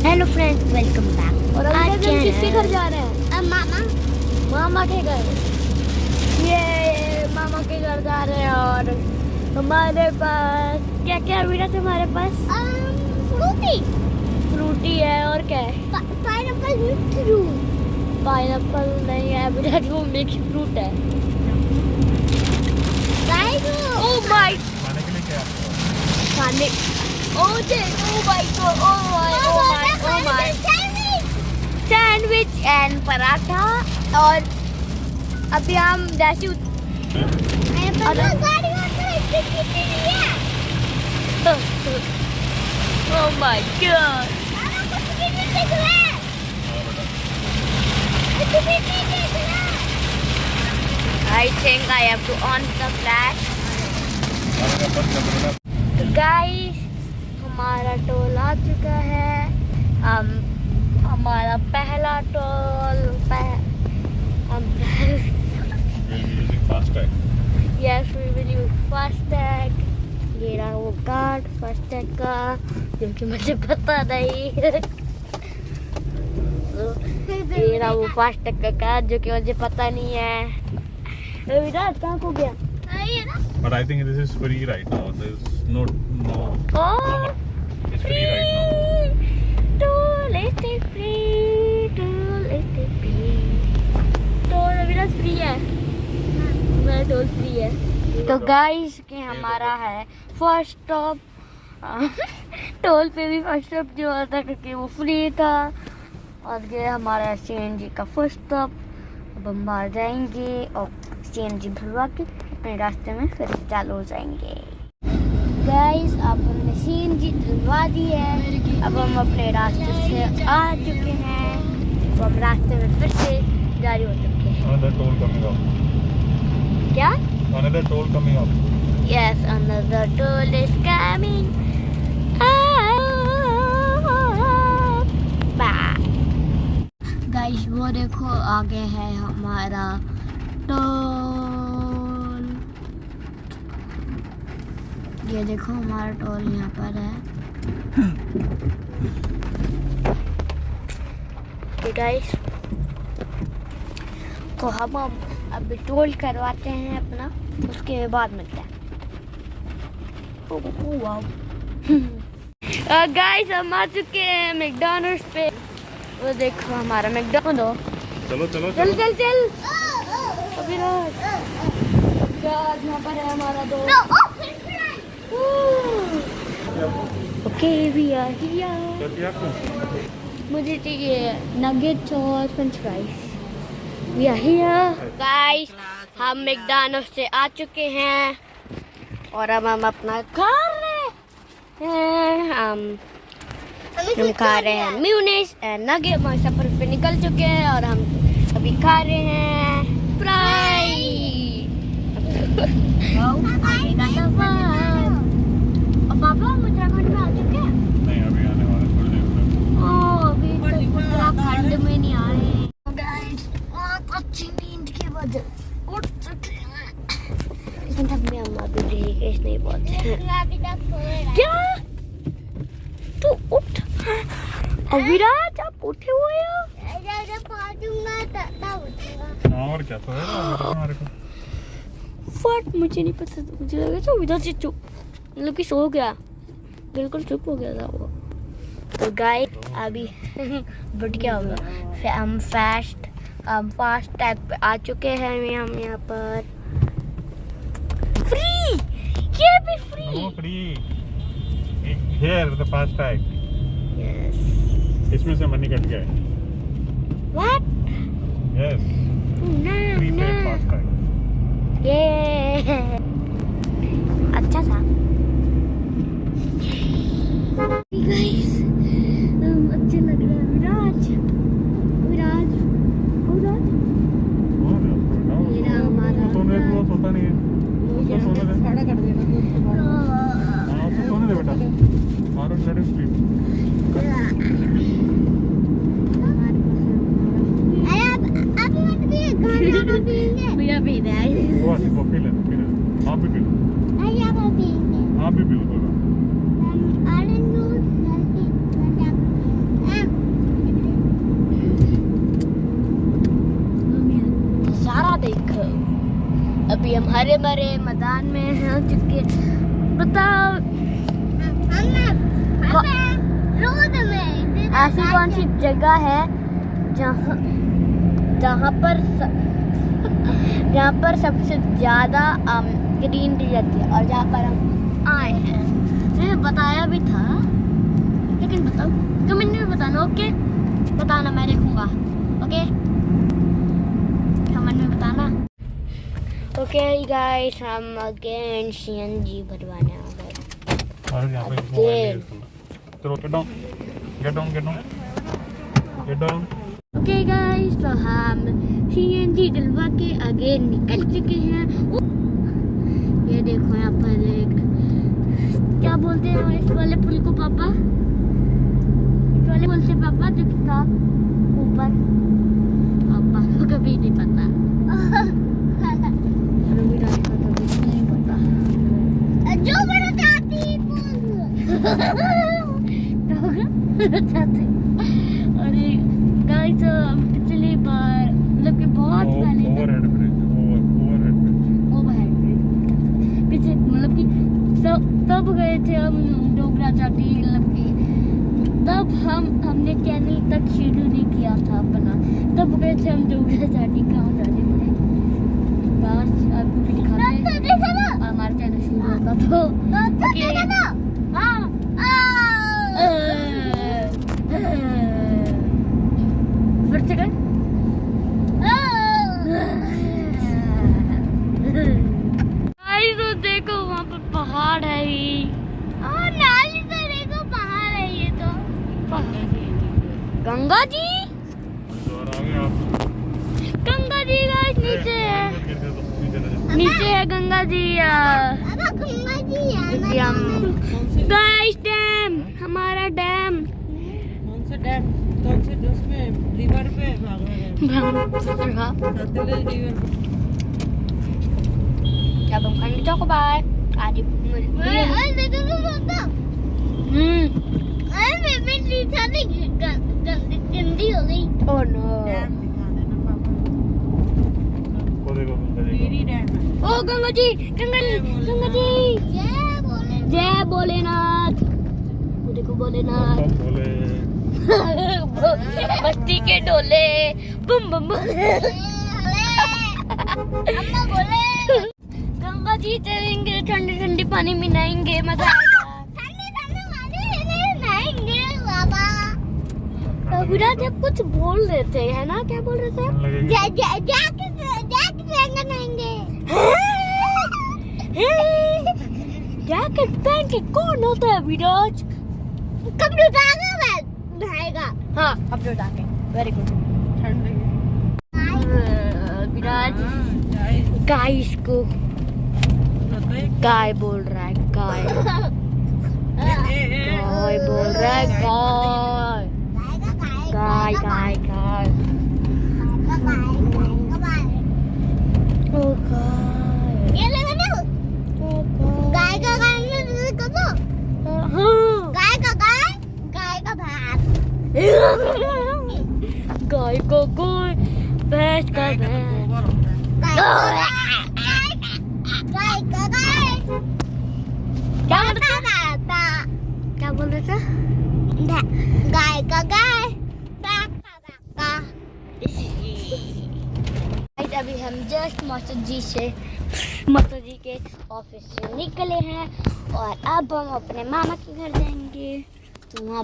Hello friends, welcome back. और आज हम किसके घर जा रहे हैं? मामा के घर। ये मामा के घर जा रहे हैं और हमारे पास क्या क्या अभी तुम्हारे पास? फ्रूटी है और क्या है? पाइनएप्पल नहीं है, अभी वो मिक्स फ्रूट है। ओह माय, खाने के लिए क्या खाने सैंडविच एंड पराठा। और अभी हम जैसे oh my god, I think I have to on the flash. तो गाइस, हमारा टोल आ चुका है। हमारा पहला toll yes, we will use FASTag. ये रहा वो कार्ड फास्टैग का, जो कि मुझे पता नहीं। ये रहा वो फास्टैग का कार्ड, जो कि मुझे पता नहीं है। विराट कहाँ को गया? But I think this is free right now. There's no. Oh, It's free right now. toll is free, toll is free. Toll अभी फ्री है, मेरा टोल फ्री है। तो गाइस के हमारा है फर्स्ट स्टॉप। टोल पे भी फर्स्ट स्टॉप जो था क्योंकि वो फ्री था। और ये हमारा सीएनजी का फर्स्ट स्टॉप। अब हम बाहर जाएंगे और सीएनजी भरवा के अपने रास्ते में फिर चालू हो जाएंगे। गाइस, अब हमने सीएनजी डलवा दी है। अब हम अपने रास्ते से आ चुके हैं। तो हम रास्ते में फिर से जारी हो चुके हैं। Another toll coming up. क्या? Another toll coming up. Yes, another toll is coming up. Guys, वो देखो आगे है हमारा टोल। ये देखो हमारा टोल यहाँ पर है। गाइस, तो हम अभी टोल करवाते हैं अपना, उसके बाद मिलते हैं। गाइस, हम आ चुके हैं मैकडॉनल्ड्स पे। वो देखो हमारा मैकडॉनल्ड। चलो चलो चल चल चल। अभिराज यहाँ पर है हमारा दोस्त। Okay, we are here. मुझे चाहिए नगेट्स और French fries. We are here. Guys, हम मैकडॉनल्ड्स से आ चुके हैं और अब हम अपना खा रहे हैं। हम खा रहे हैं म्यूनेस एंड नगेट। हमारे सफर पे निकल चुके हैं और हम अभी खा रहे हैं फ्राई। और पापा हम उत्तराखंड में आ चुके हैं? नहीं, अभी आने वाले थोड़ी देर में। अभी तक उत्तराखंड में नहीं आए। गाइस, बहुत अच्छी नींद की वजह उठ चुके हैं। लेकिन तब भी हम अभी ठीक नहीं पहुंचे। क्या तू उठ? अविराज, आप उठे हुए हो? और क्या तो है हमारे को? फट, मुझे नहीं पता था। मुझे लगा था इधर से चुप, मतलब कि सो गया, बिल्कुल चुप हो गया था वो। तो गाइस, अभी बट क्या होगा, हम फास्ट टैग पे आ चुके हैं। हम यहाँ पर फ्री, ये भी free. No free. Here the fast tag. Yes. इसमें से मनी कट गया है। What? Yes. Prepaid fast tag. ये अच्छा था। गाइस, अच्छे लग रहे हैं। विराज विराज विराज ये रहा हमारा। सोने दे, वो सोता नहीं है। उसको सोने दे। खड़ा कर देना। हाँ, उसको सोने दे बेटा। और let him sleep. भैया पी रहा है। वो पी ले, पी ले। आप भी पी लो। आप भी पी लो। अभी हम हरे भरे मैदान में हैं चुके। बताओ ऐसी कौन सी जगह है जहाँ पर सबसे ज्यादा ग्रीनरी रहती है और जहाँ पर हम आए हैं। मैंने बताया भी था, लेकिन बताओ कमेंट में बताना। ओके, बताना, मैं देखूंगा। ओके, कमेंट में बताना। ओके गाइस, हम अगेन सीएनजी भरवाने आ गए। ओके गाइस, तो हम सीएनजी डलवा के आगे निकल चुके हैं। ये देखो यहाँ पर एक, क्या बोलते हैं इस वाले पुल को पापा? इस वाले पुल से पापा जो था ऊपर, पापा को कभी नहीं पता। जो बड़ा चाहती अरे गाइस, पिछली बार मतलब कि बहुत पहले ओवरहेड ब्रिज पीछे मतलब कि तब गए थे हम डोगरा चाटी, मतलब कि तब हमने कैनल तक शेड्यूल नहीं किया था अपना, तब गए थे हम डोगरा चाटी। कहाँ जाने मुझे बस आपको भी दिखाते हमारा चैनल शुरू होता तो फिर से कर। तो देखो वहाँ पर पहाड़ है ही, और नाली तो देखो पहाड़ है। ये तो गंगा जी, गंगा जी गाइस नीचे है, नीचे है गंगा जी। गाइस डैम, हमारा डैम। कौन सा डैम? कौन से उसमें रिवर पे भाग रहे हैं? जब हम खाने चौको बाय आज गंदी हो गई। ओह नो, ओ गंगा जी, गंगा जी, गंगा जी, जय भोलेनाथ। देखो भोलेनाथ बस्ती के डोले बम बम बोले। गंगा जी चलेंगे, ठंडे ठंडे पानी में नहाएंगे, मजा आएगा। ठंडे ठंडे पानी में नहाएंगे बाबा। विराज आप कुछ बोल रहे थे, है ना? क्या बोल रहे थे? जैकेट पहन के कौन होता है विराज? कपड़े उतार के नहाएगा। हाँ, कपड़े उतार के। Very good. विराज गाइस को गाय बोल रहा है, गाय गाय बोल रहा है, गाय गाय गाय ओ गाय। ये लगा ना गाय का गाय में करो। गाय का गाय, गाय का भैंस, गाय को गाय, भैंस का भैंस, क्या बोल रहे थे? गाय का गाय। अभी हम जस्ट मास्टर जी के ऑफिस से निकले हैं और अब हम अपने मामा के घर जाएंगे। तो वहाँ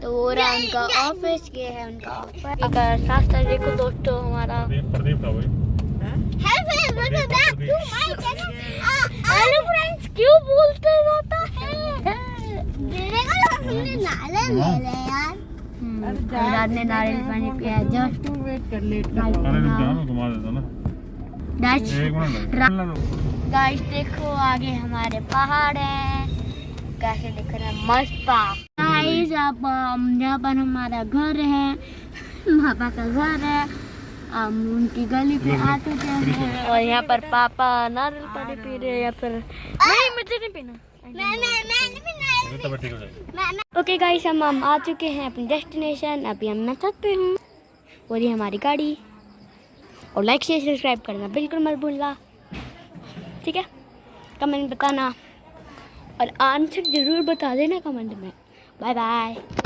तो वो रहा उनका ऑफिस, ये है उनका ऑफिस। शास्त्र देखो दोस्तों, हमारा प्रदीप था भाई। हेलो फ्रेंड्स, क्यों बोलते रहता है? यार ने नारियल पानी पिया जस्ट। वेट कर, लेट कर। घुमा देता ना। गाइस देखो आगे हमारे पहाड़ है, कैसे दिख रहा है, मस्त पहाड़। गाइस अब यहाँ पर हमारा घर है, पापा का घर है। हम उनकी गली पे आ चुके हैं और यहाँ पर पापा नारियल पानी पी रहे हैं या फिर नहीं, मुझे नहीं पीना। ओके गाइस, हम आ चुके हैं अपनी डेस्टिनेशन। अभी हम मैं छत पे हूँ और ये हमारी गाड़ी। और लाइक शेयर सब्सक्राइब करना बिल्कुल मत भूलना, ठीक है। कमेंट बताना और आंसर ज़रूर बता देना कमेंट में। Bye bye.